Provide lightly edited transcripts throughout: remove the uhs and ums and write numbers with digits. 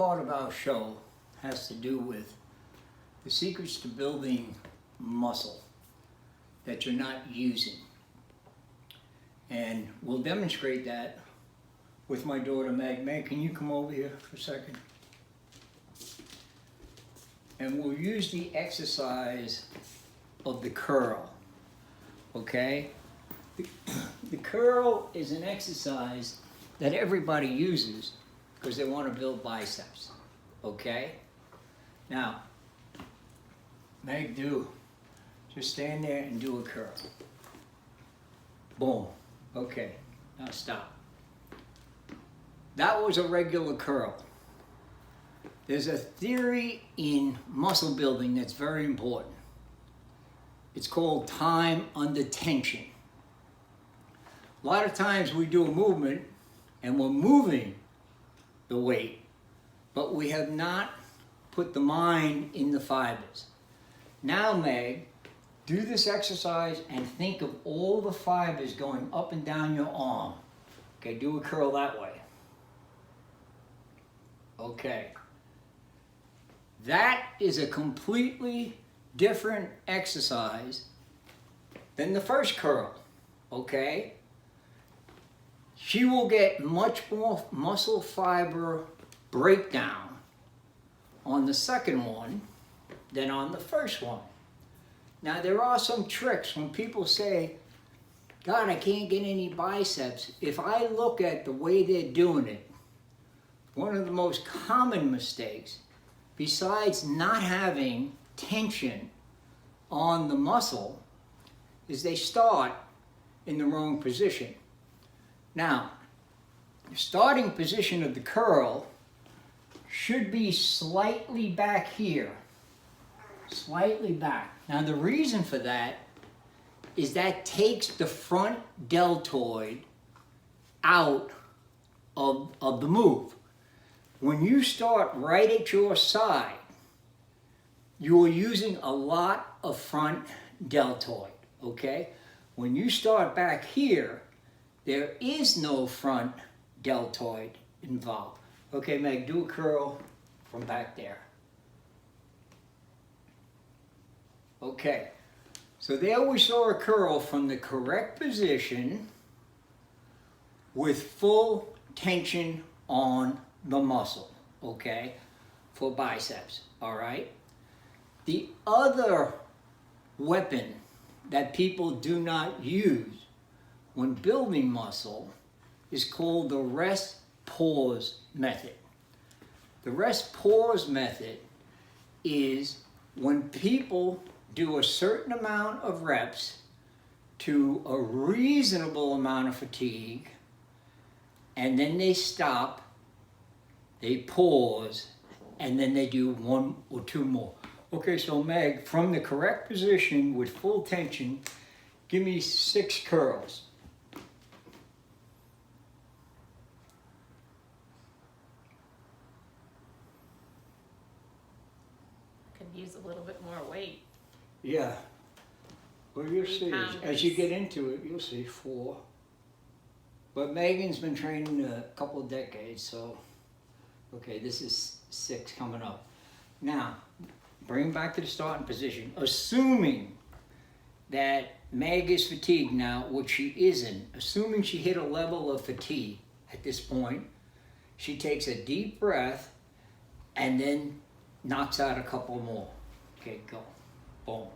Part of our show has to do with the secrets to building muscle that you're not using. And we'll demonstrate that with my daughter Meg. Meg, can you come over here for a second? And we'll use the exercise of the curl, okay? The curl is an exercise that everybody uses because they want to build biceps, okay? Now, Meg, just stand there and do a curl. Boom, okay, now stop. That was a regular curl. There's a theory in muscle building that's very important. It's called time under tension. A lot of times we do a movement and we're moving the weight, but we have not put the mind in the fibers. Now, Meg, do this exercise and think of all the fibers going up and down your arm. Okay, do a curl that way. Okay. That is a completely different exercise than the first curl, okay? She will get much more muscle fiber breakdown on the second one than on the first one. Now, there are some tricks when people say, God, I can't get any biceps. If I look at the way they're doing it, one of the most common mistakes, besides not having tension on the muscle, is they start in the wrong position. Now, the starting position of the curl should be slightly back here, slightly back. Now, the reason for that is that takes the front deltoid out of the move. When you start right at your side, you are using a lot of front deltoid, okay? When you start back here, there is no front deltoid involved. Okay, Meg, do a curl from back there. Okay, so there we saw a curl from the correct position with full tension on the muscle, okay, for biceps, all right? The other weapon that people do not use when building muscle is called the rest-pause method. The rest-pause method is when people do a certain amount of reps to a reasonable amount of fatigue, and then they stop, they pause, and then they do one or two more. Okay, so Meg, from the correct position with full tension, give me 6 curls. Could use a little bit more weight. Yeah. Well, you'll 3 see. pounds. As you get into it, you'll see 4. But Megan's been training a couple of decades, so, okay, this is 6 coming up. Now, bring back to the starting position. Assuming that Meg is fatigued now, which she isn't, assuming she hit a level of fatigue at this point, she takes a deep breath and then knocks out a couple more. Okay, go. Boom.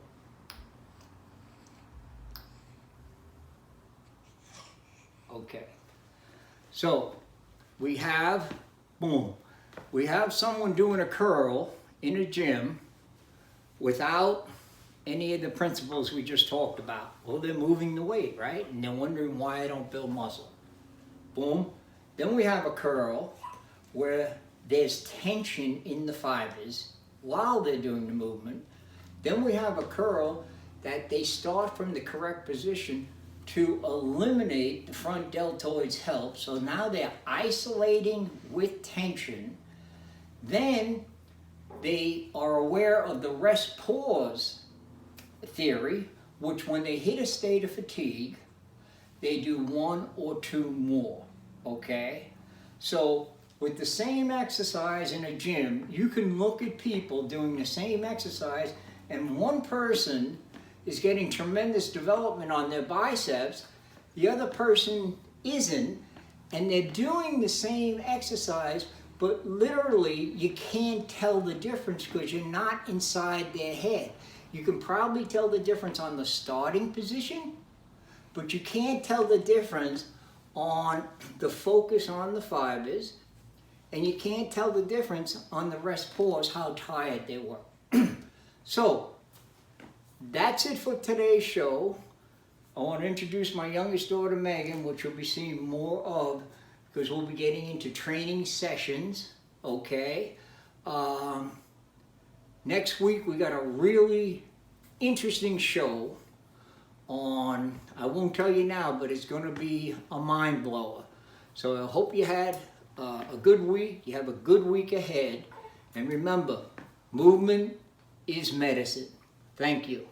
Okay. So, we have, boom, we have someone doing a curl in a gym without any of the principles we just talked about. Well, they're moving the weight, right? And they're wondering why I don't build muscle. Boom. Then we have a curl where there's tension in the fibers while they're doing the movement. Then we have a curl that they start from the correct position to eliminate the front deltoid's help. So now they're isolating with tension. Then they are aware of the rest pause theory, which when they hit a state of fatigue, they do 1 or 2 more, okay? So with the same exercise in a gym, you can look at people doing the same exercise, and one person is getting tremendous development on their biceps, the other person isn't, and they're doing the same exercise, but literally you can't tell the difference because you're not inside their head. You can probably tell the difference on the starting position, but you can't tell the difference on the focus on the fibers, and you can't tell the difference on the rest pause, how tired they were. So, that's it for today's show. I want to introduce my youngest daughter, Megan, which you'll be seeing more of because we'll be getting into training sessions, okay? Next week, we got a really interesting show on, I won't tell you now, but it's going to be a mind blower. So I hope you had a good week. You have a good week ahead. And remember, movement is medicine. Thank you.